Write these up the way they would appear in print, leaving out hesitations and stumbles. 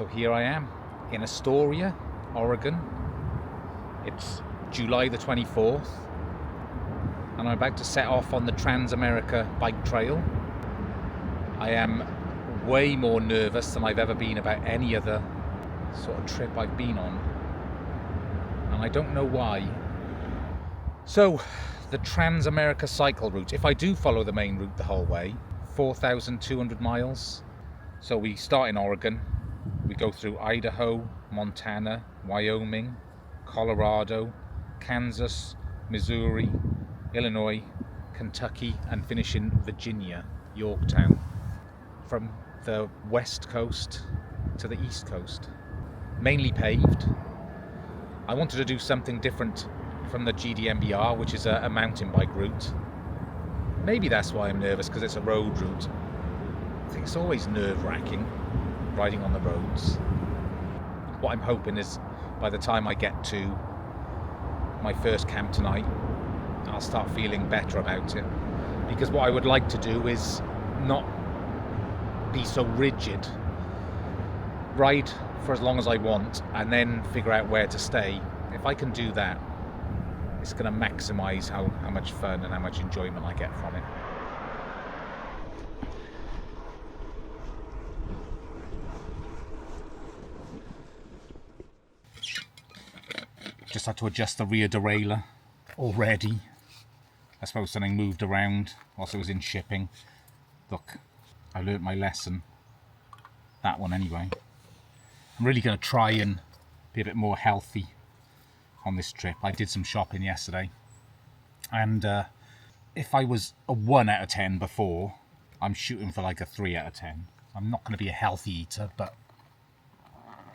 So here I am in Astoria, Oregon. It's July the 24th and I'm about to set off on the Trans America bike trail. I am way more nervous than I've ever been about any other sort of trip I've been on, and I don't know why. So the Trans America cycle route, if I do follow the main route the whole way, 4,200 miles. So we start in Oregon, we go through Idaho, Montana, Wyoming, Colorado, Kansas, Missouri, Illinois, Kentucky, and finish in Virginia, Yorktown. From the west coast to the east coast. Mainly paved. I wanted to do something different from the GDMBR, which is a mountain bike route. Maybe that's why I'm nervous, because it's a road route. I think it's always nerve-wracking riding on the roads. What I'm hoping is by the time I get to my first camp tonight, I'll start feeling better about it. Because what I would like to do is not be so rigid. Ride for as long as I want and then figure out where to stay. If I can do that, it's going to maximize how much fun and how much enjoyment I get from it. Just had to adjust the rear derailleur already. I suppose something moved around whilst it was in shipping. Look, I learnt my lesson. That one anyway. I'm really going to try and be a bit more healthy on this trip. I did some shopping yesterday, and if I was a 1 out of 10 before, I'm shooting for like a 3 out of 10. I'm not going to be a healthy eater, but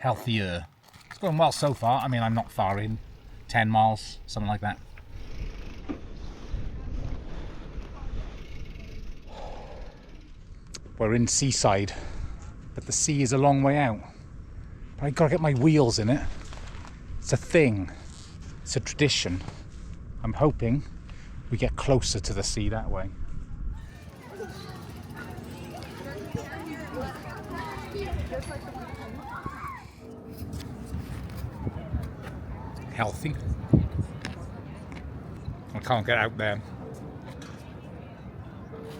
healthier. It's going well so far. I mean, I'm not far in. 10 miles, something like that. We're in Seaside, but the sea is a long way out. But I've got to get my wheels in it. It's a thing. It's a tradition. I'm hoping we get closer to the sea that way. Healthy. I can't get out there.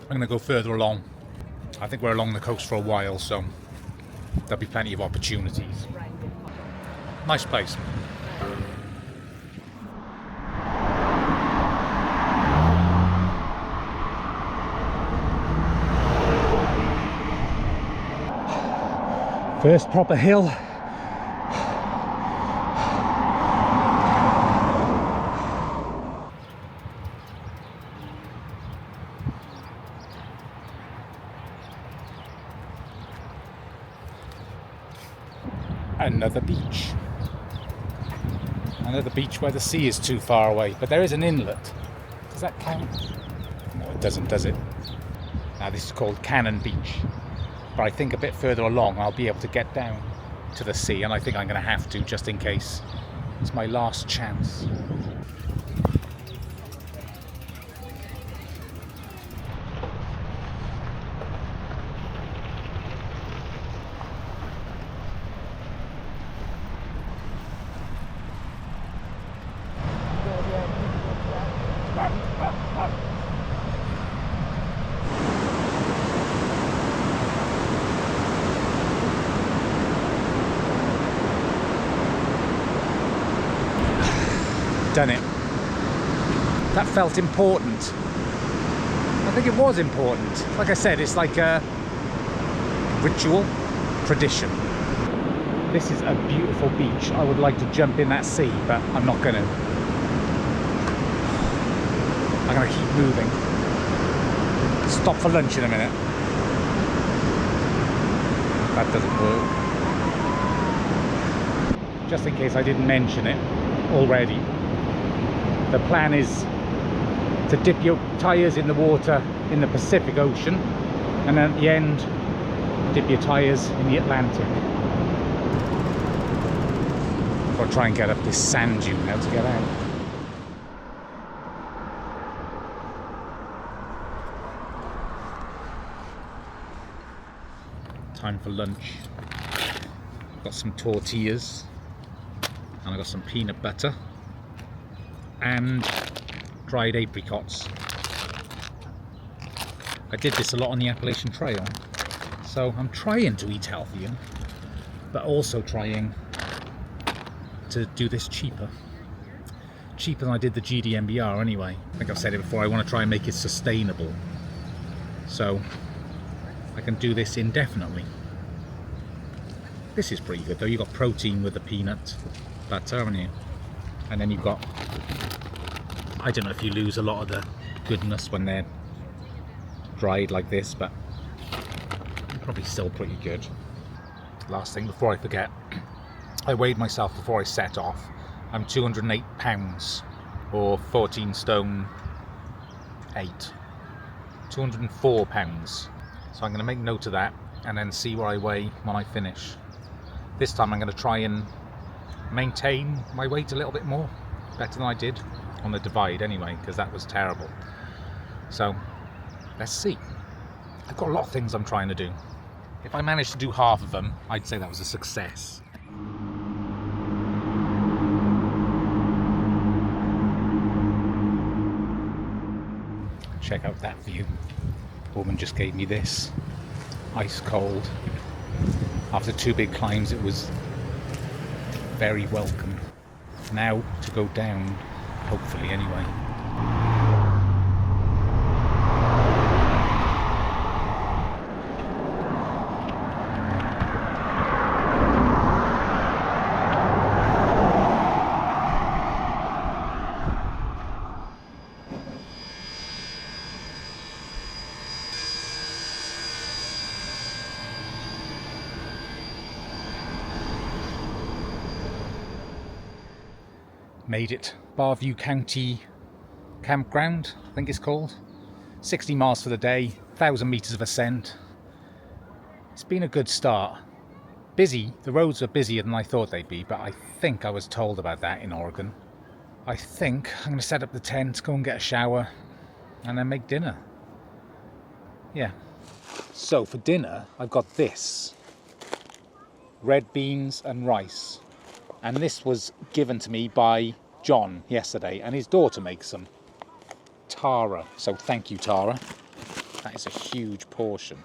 I'm going to go further along. I think we're along the coast for a while, so there'll be plenty of opportunities. Nice place. First proper hill. Another beach. Another beach where the sea is too far away, but there is an inlet. Does that count? No, it doesn't, does it? Now this is called Cannon Beach, but I think a bit further along I'll be able to get down to the sea, and I think I'm going to have to, just in case. It's my last chance. Done it. That felt important. I think it was important. Like I said, it's like a ritual, tradition. This is a beautiful beach. I would like to jump in that sea, but I'm not going to. I'm going to keep moving. Stop for lunch in a minute. That doesn't work. Just in case I didn't mention it already. The plan is to dip your tyres in the water in the Pacific Ocean, and at the end dip your tyres in the Atlantic. I'll try and get up this sand dune now to get out. Time for lunch. got some tortillas, and I got some peanut butter and dried apricots. I did this a lot on the Appalachian Trail, so I'm trying to eat healthier, but also trying to do this cheaper than I did the GDMBR anyway. I think I've said it before, I want to try and make it sustainable, so I can do this indefinitely. This is pretty good though. You've got protein with the peanut butter, haven't you? And then you've got, I don't know if you lose a lot of the goodness when they're dried like this, but probably still pretty good. Last thing before I forget, I weighed myself before I set off. I'm 208 pounds, or 14 stone 8. 204 pounds. So I'm going to make note of that and then see where I weigh when I finish. This time I'm going to try and maintain my weight a little bit more, better than I did on the divide anyway, because that was terrible. So let's see. I've got a lot of things I'm trying to do. If I managed to do half of them, I'd say that was a success. Check out that view. The woman just gave me this. Ice cold. After 2 big climbs, it was very welcome. Now to go down, hopefully anyway. Made it. Barview County Campground, I think it's called. 60 miles for the day, 1,000 meters of ascent. It's been a good start. Busy, the roads are busier than I thought they'd be, but I think I was told about that in Oregon. I think I'm going to set up the tent, go and get a shower, and then make dinner. Yeah. So for dinner, I've got this. Red beans and rice. And this was given to me by John yesterday, and his daughter makes them. Tara. So thank you, Tara. That is a huge portion.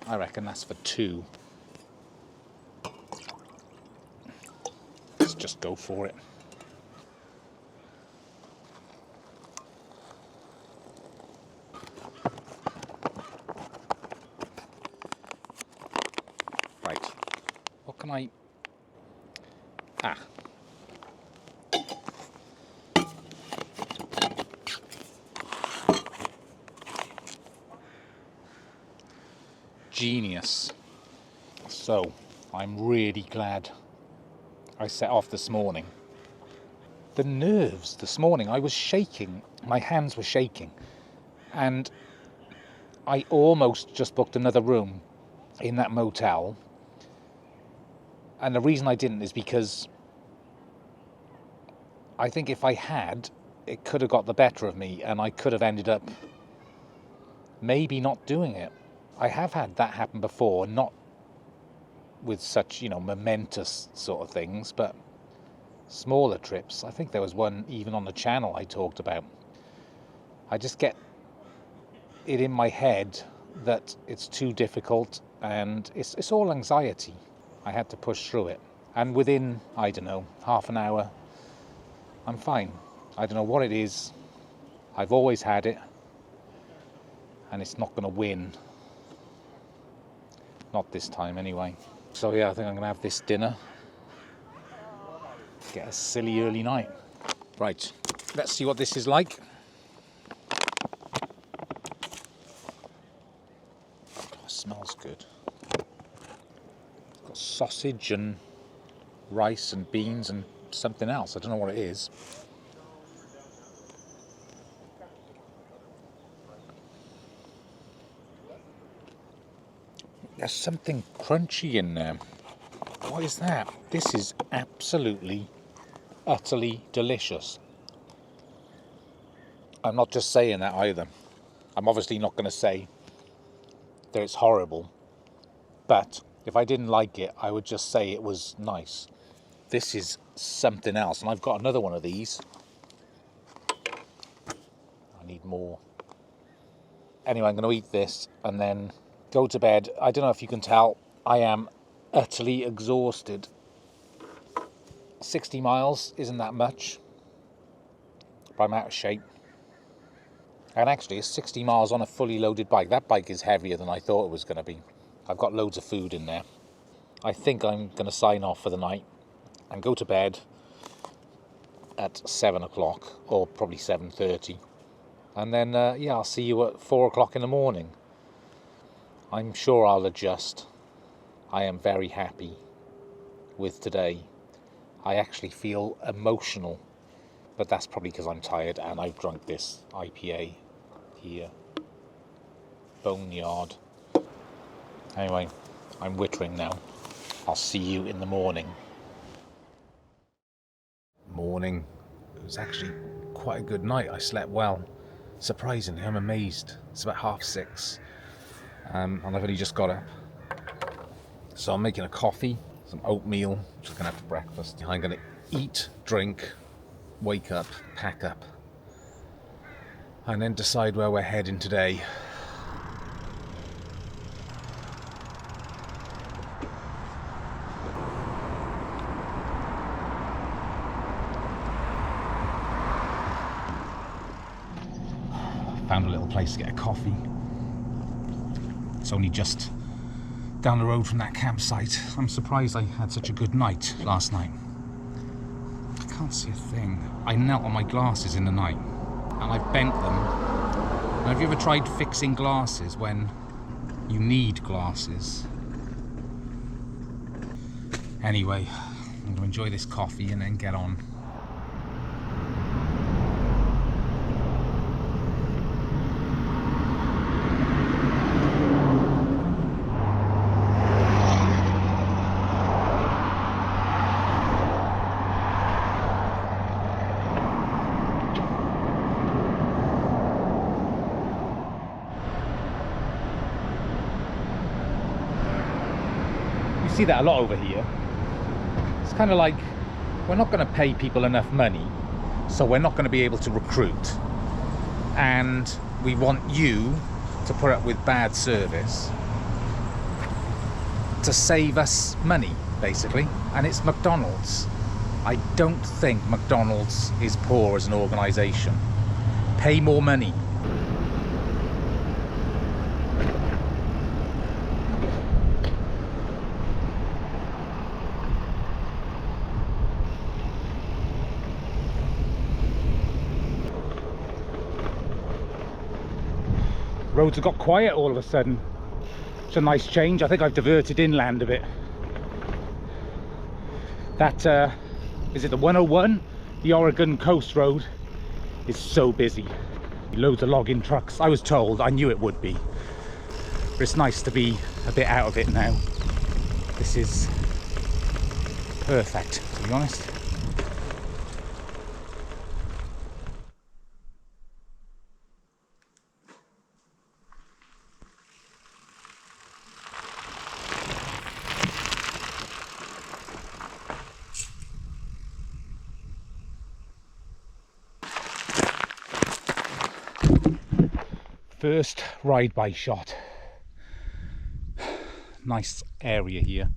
I reckon that's for 2. Let's just go for it. Right. What can I... Genius. So, I'm really glad I set off this morning. The nerves this morning, I was shaking. My hands were shaking. And I almost just booked another room in that motel. And the reason I didn't is because I think if I had, it could have got the better of me and I could have ended up maybe not doing it. I have had that happen before, not with such, momentous sort of things, but smaller trips. I think there was one even on the channel I talked about. I just get it in my head that it's too difficult and it's all anxiety. I had to push through it. And within, I don't know, half an hour, I'm fine. I don't know what it is. I've always had it. And it's not going to win. Not this time anyway. So yeah, I think I'm going to have this dinner. Get a silly early night. Right, let's see what this is like. Oh, it smells good. It's got sausage and rice and beans and something else. I don't know what it is. There's something crunchy in there. What is that? This is absolutely, utterly delicious. I'm not just saying that either. I'm obviously not going to say that it's horrible, but if I didn't like it, I would just say it was nice. This is something else, and I've got another one of these. I need more. Anyway, I'm going to eat this and then go to bed. I don't know if you can tell, I am utterly exhausted. 60 miles isn't that much, but I'm out of shape. And actually, it's 60 miles on a fully loaded bike. That bike is heavier than I thought it was going to be. I've got loads of food in there. I think I'm going to sign off for the night and go to bed at 7 o'clock, or probably 7:30. And then, I'll see you at 4 o'clock in the morning. I'm sure I'll adjust. I am very happy with today. I actually feel emotional, but that's probably because I'm tired and I've drunk this IPA here. Boneyard. Anyway, I'm wittering now. I'll see you in the morning. Morning. It was actually quite a good night. I slept well. Surprisingly, I'm amazed. It's about 6:30, and I've only just got up. So I'm making a coffee, some oatmeal, just gonna have for breakfast. I'm gonna eat, drink, wake up, pack up, and then decide where we're heading today. Found a little place to get a coffee. It's only just down the road from that campsite. I'm surprised I had such a good night last night. I can't see a thing. I knelt on my glasses in the night and I bent them. Now, have you ever tried fixing glasses when you need glasses? Anyway, I'm going to enjoy this coffee and then get on. See that a lot over here. It's kind of like we're not going to pay people enough money, so we're not going to be able to recruit, and we want you to put up with bad service to save us money, basically. And it's McDonald's. I don't think McDonald's is poor as an organisation. Pay more money. Roads have got quiet all of a sudden. It's a nice change. I think I've diverted inland a bit. That, is it the 101? The Oregon Coast Road is so busy. Loads of logging trucks. I was told, I knew it would be. But it's nice to be a bit out of it now. This is perfect, to be honest. First ride-by shot. Nice area here.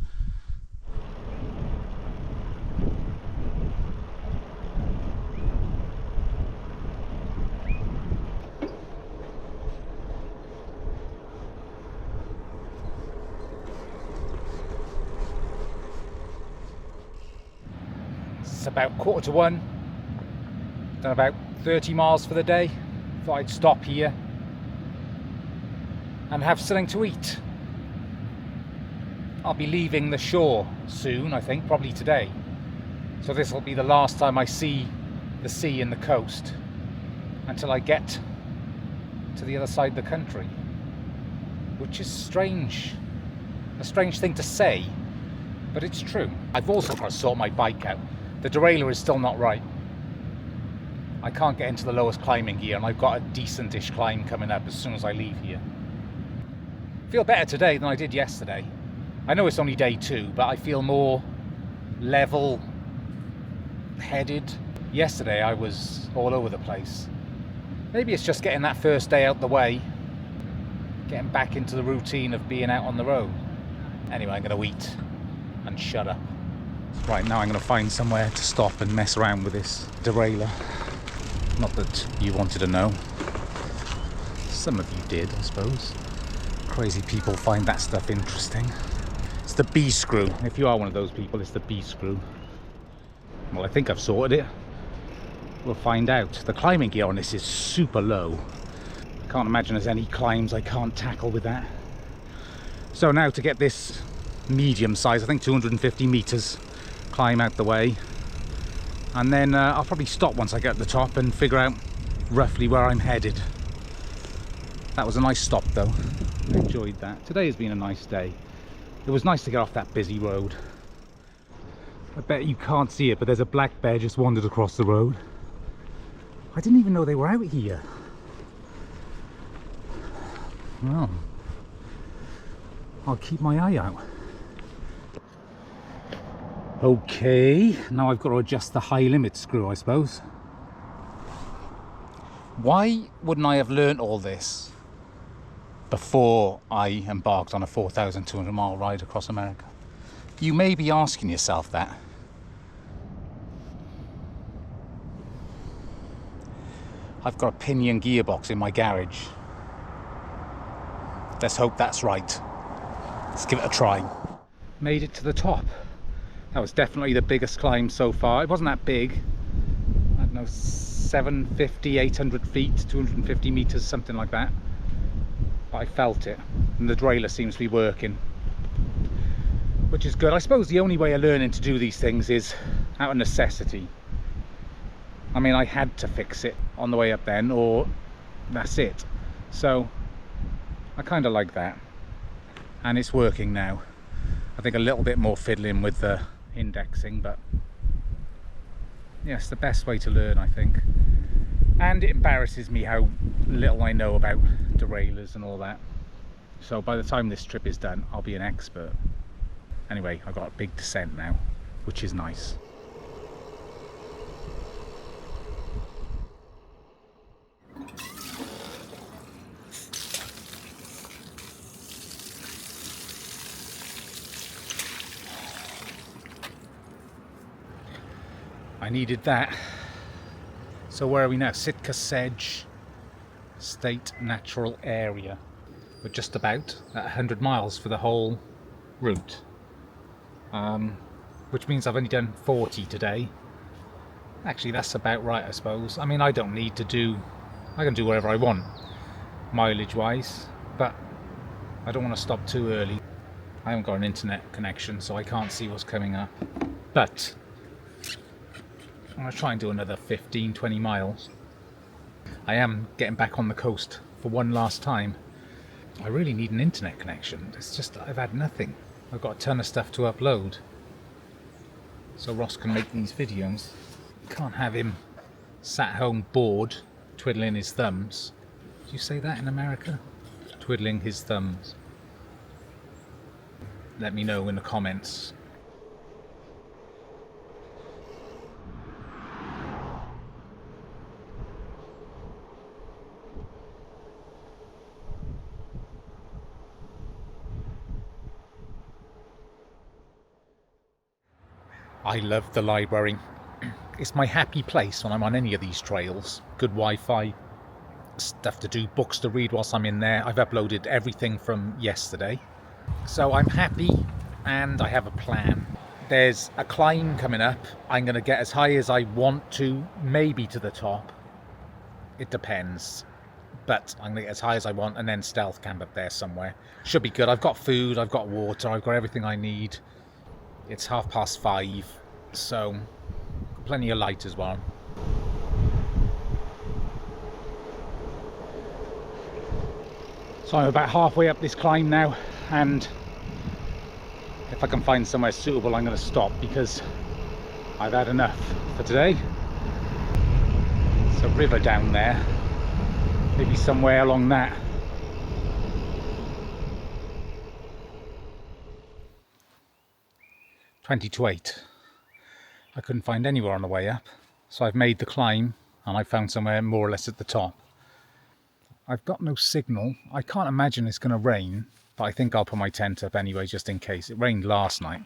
It's about 1:15. Done about 30 miles for the day. Thought I'd stop here and have something to eat. I'll be leaving the shore soon, I think, probably today. So this will be the last time I see the sea and the coast until I get to the other side of the country, which is strange. A strange thing to say, but it's true. I've also got to sort my bike out. The derailleur is still not right. I can't get into the lowest climbing gear, and I've got a decentish climb coming up as soon as I leave here. I feel better today than I did yesterday. I know it's only day 2, but I feel more level-headed. Yesterday I was all over the place. Maybe it's just getting that first day out the way, getting back into the routine of being out on the road. Anyway, I'm going to eat and shut up. Right, now I'm going to find somewhere to stop and mess around with this derailleur. Not that you wanted to know. Some of you did, I suppose. Crazy people find that stuff interesting. It's the B screw. If you are one of those people, it's the B screw. Well, I think I've sorted it. We'll find out. The climbing gear on this is super low. I can't imagine there's any climbs I can't tackle with that. So now to get this medium size, I think 250 meters climb out the way, and then I'll probably stop once I get to the top and figure out roughly where I'm headed. That was a nice stop though. I enjoyed that. Today has been a nice day. It was nice to get off that busy road. I bet you can't see it, but there's a black bear just wandered across the road. I didn't even know they were out here. Well, I'll keep my eye out. Okay, now I've got to adjust the high limit screw, I suppose. Why wouldn't I have learnt all this before I embarked on a 4,200 mile ride across America? You may be asking yourself that. I've got a pinion gearbox in my garage. Let's hope that's right. Let's give it a try. Made it to the top. That was definitely the biggest climb so far. It wasn't that big. I don't know, 750, 800 feet, 250 meters, something like that. But I felt it. And the derailleur seems to be working, which is good. I suppose the only way of learning to do these things is out of necessity. I mean, I had to fix it on the way up then, or that's it. So I kind of like that, and it's working now. I think a little bit more fiddling with the indexing, but yes, the best way to learn, I think. And it embarrasses me how little I know about derailleurs and all that. So by the time this trip is done, I'll be an expert. Anyway, I've got a big descent now, which is nice. I needed that. So where are we now? Sitka Sedge State Natural Area. We're just about at 100 miles for the whole route, which means I've only done 40 today. Actually, that's about right, I suppose. I mean, I don't need to do, I can do whatever I want mileage wise, but I don't want to stop too early. I haven't got an internet connection, so I can't see what's coming up, but I'm going to try and do another 15-20 miles. I am getting back on the coast for one last time. I really need an internet connection. It's just I've had nothing. I've got a ton of stuff to upload, so Ross can make these videos. Can't have him sat home bored twiddling his thumbs. Do you say that in America? Twiddling his thumbs. Let me know in the comments. I love the library. It's my happy place when I'm on any of these trails. Good Wi-Fi, stuff to do, books to read whilst I'm in there. I've uploaded everything from yesterday. So I'm happy and I have a plan. There's a climb coming up. I'm going to get as high as I want to, maybe to the top. It depends. But I'm going to get as high as I want and then stealth camp up there somewhere. Should be good. I've got food, I've got water, I've got everything I need. It's 5:30, so plenty of light as well. So I'm about halfway up this climb now, and if I can find somewhere suitable I'm going to stop because I've had enough for today. There's a river down there, maybe somewhere along that. 20 to 8. I couldn't find anywhere on the way up, so I've made the climb and I found somewhere more or less at the top. I've got no signal. I can't imagine it's going to rain, but I think I'll put my tent up anyway just in case. It rained last night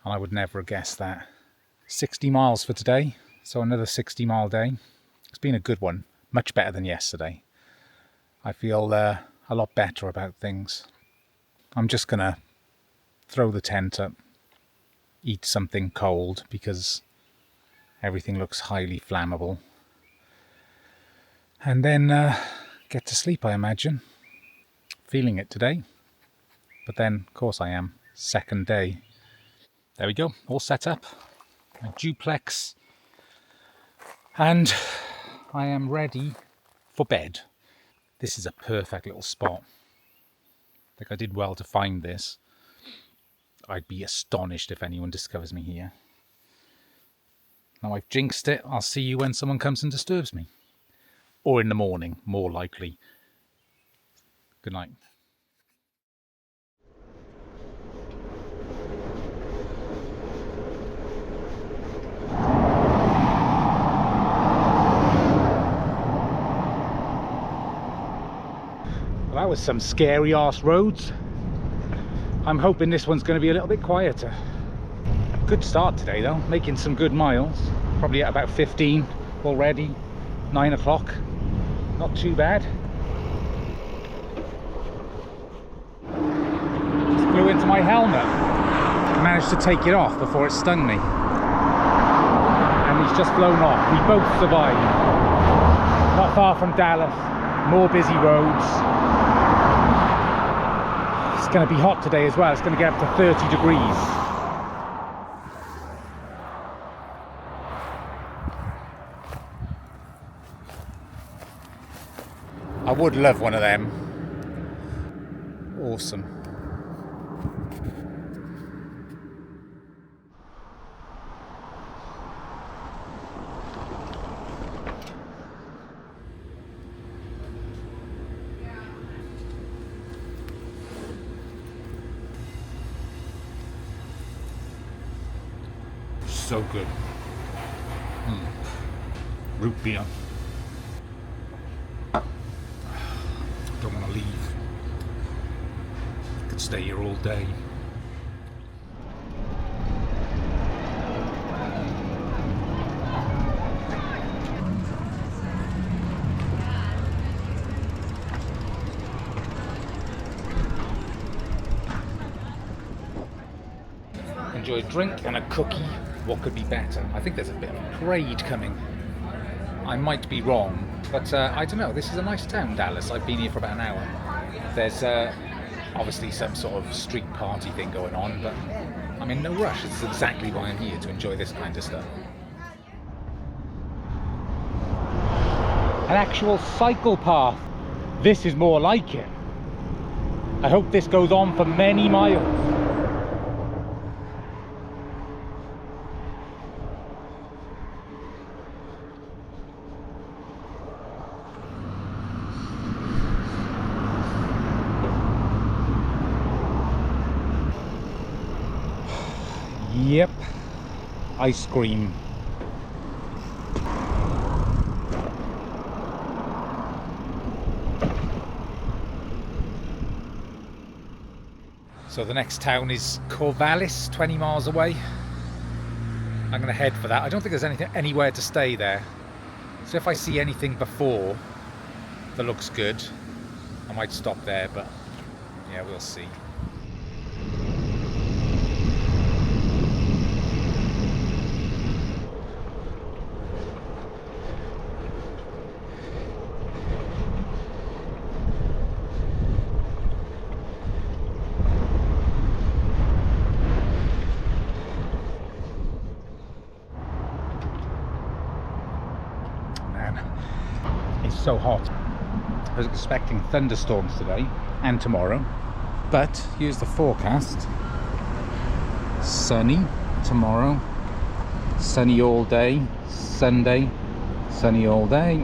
and I would never have guessed that. 60 miles for today, so another 60-mile day. It's been a good one, much better than yesterday. I feel a lot better about things. I'm just going to throw the tent up, eat something cold because everything looks highly flammable, and then get to sleep, I imagine. Feeling it today, but then of course I am. Second day. There we go, all set up. My duplex, and I am ready for bed. This is a perfect little spot. I think I did well to find this. I'd be astonished if anyone discovers me here. Now I've jinxed it. I'll see you when someone comes and disturbs me. Or in the morning, more likely. Good night. Well, that was some scary arse roads. I'm hoping this one's going to be a little bit quieter. Good start today though, making some good miles. Probably at about 15 already, 9 o'clock. Not too bad. Just flew into my helmet. Managed to take it off before it stung me. And it's just flown off. We both survived. Not far from Dallas, more busy roads. It's going to be hot today as well. It's going to get up to 30 degrees. I would love one of them. Awesome. So good. Root beer. Don't want to leave. Could stay here all day. Enjoy a drink and a cookie. What could be better? I think there's a bit of a parade coming. I might be wrong, but I don't know. This is a nice town, Dallas. I've been here for about an hour. There's obviously some sort of street party thing going on, but I'm in no rush. It's exactly why I'm here, to enjoy this kind of stuff. An actual cycle path. This is more like it. I hope this goes on for many miles. Yep, ice cream. So the next town is Corvallis, 20 miles away. I'm going to head for that. I don't think there's anywhere to stay there. So if I see anything before that looks good, I might stop there, but yeah, we'll see. So hot. I was expecting thunderstorms today and tomorrow, but here's the forecast. Sunny tomorrow, sunny all day, Sunday, sunny all day.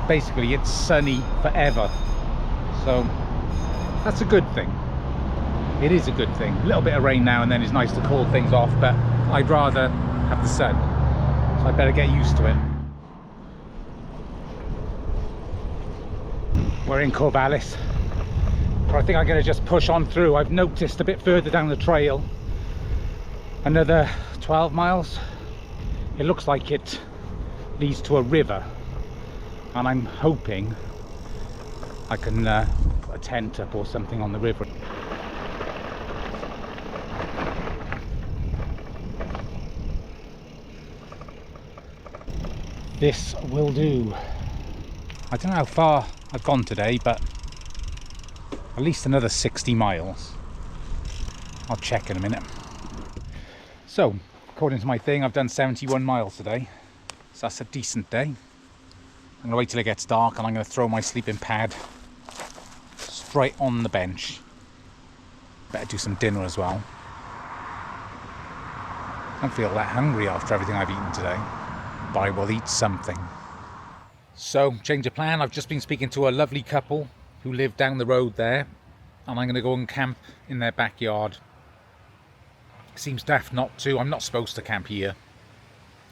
Basically it's sunny forever, so that's a good thing. It is a good thing. A little bit of rain now and then is nice to cool things off, but I'd rather have the sun, so I better get used to it. We're in Corvallis, but I think I'm going to just push on through. I've noticed a bit further down the trail, another 12 miles, it looks like it leads to a river, and I'm hoping I can put a tent up or something on the river. This will do. I don't know how far I've gone today, but at least another 60 miles. I'll check in a minute. So, according to my thing, I've done 71 miles today. So that's a decent day. I'm going to wait till it gets dark and I'm going to throw my sleeping pad straight on the bench. Better do some dinner as well. I don't feel that hungry after everything I've eaten today, but I will eat something. So, change of plan. I've just been speaking to a lovely couple who live down the road there, and I'm going to go and camp in their backyard. Seems daft not to. I'm not supposed to camp here,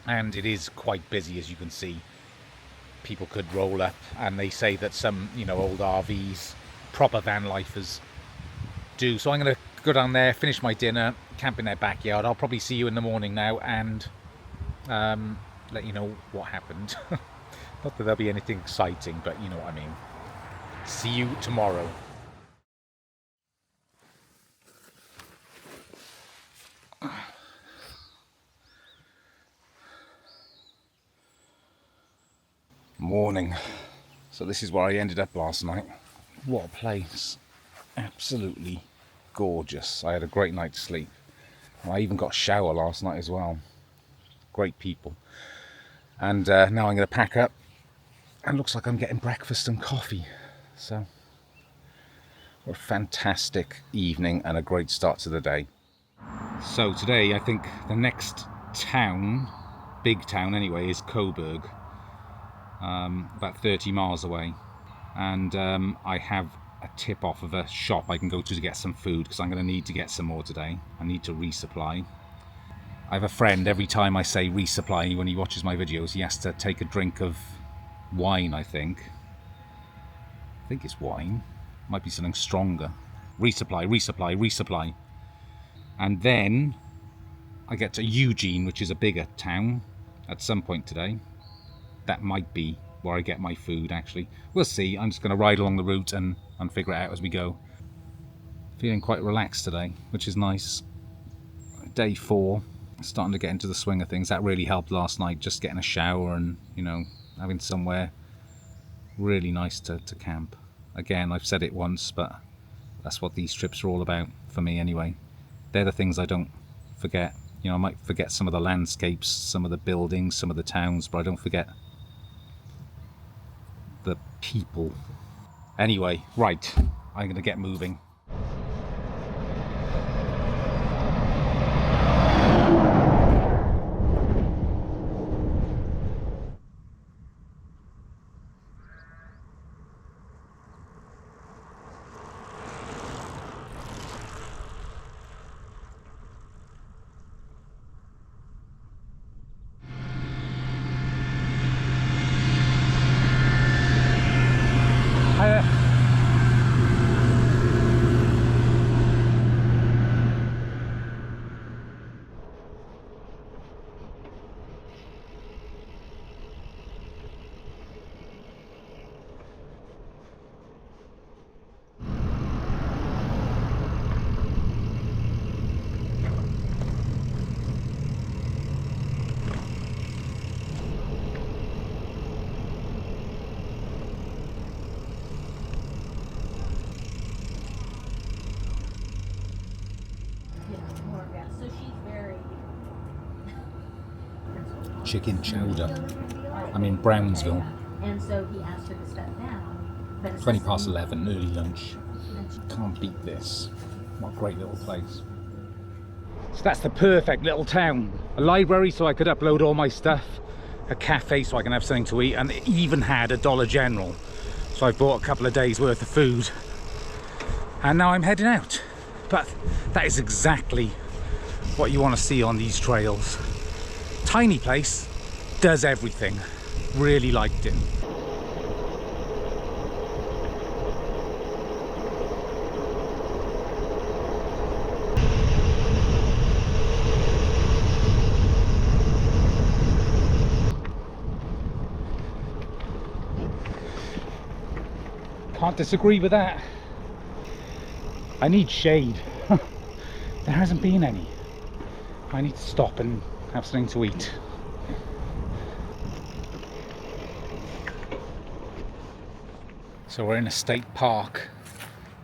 and it is quite busy, as you can see. People could roll up, and they say that some, you know, old RVs, proper van lifers do. So I'm going to go down there, finish my dinner, camp in their backyard. I'll probably see you in the morning now and let you know what happened. Not that there'll be anything exciting, but you know what I mean. See you tomorrow. Morning. So this is where I ended up last night. What a place. Absolutely gorgeous. I had a great night's sleep. I even got a shower last night as well. Great people. And now I'm going to pack up. And looks like I'm getting breakfast and coffee. So, what a fantastic evening and a great start to the day. So today I think the next town, big town anyway, is Coburg. About 30 miles away. And I have a tip off of a shop I can go to get some food, because I'm going to need to get some more today. I need to resupply. I have a friend, every time I say resupply, when he watches my videos, he has to take a drink of wine, I think it's wine, might be something stronger. Resupply. And then I get to Eugene, which is a bigger town, at some point today. That might be where I get my food, actually. We'll see. I'm just going to ride along the route and figure it out as we go. Feeling quite relaxed today, which is nice. Day 4, starting to get into the swing of things. That really helped last night, just getting a shower and, you know, having somewhere really nice to camp. Again, I've said it once, but that's what these trips are all about, for me anyway. They're the things I don't forget. You know, I might forget some of the landscapes, some of the buildings, some of the towns, but I don't forget the people. Anyway, right, I'm going to get moving. Chicken chowder. I'm in Brownsville. And so he asked her to step down. 20 past 11, early lunch. Can't beat this. What a great little place. So that's the perfect little town. A library so I could upload all my stuff. A cafe so I can have something to eat. And it even had a Dollar General. So I bought a couple of days worth of food. And now I'm heading out. But that is exactly what you want to see on these trails. Tiny place, does everything. Really liked it. Can't disagree with that. I need shade. There hasn't been any. I need to stop and have something to eat. So we're in a state park.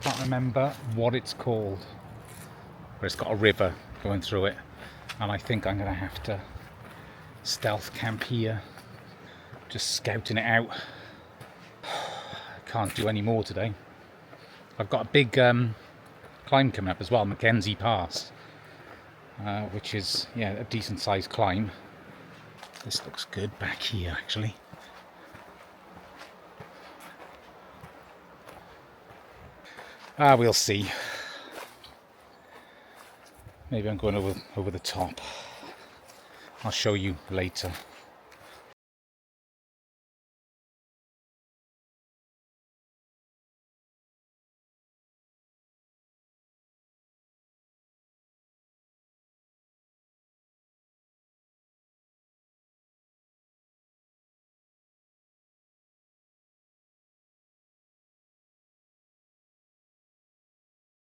Can't remember what it's called. But it's got a river going through it. And I think I'm going to have to stealth camp here. Just scouting it out. Can't do any more today. I've got a big climb coming up as well, Mackenzie Pass, which is, yeah, a decent sized climb. This looks good back here actually. We'll see. Maybe I'm going over the top. I'll show you later.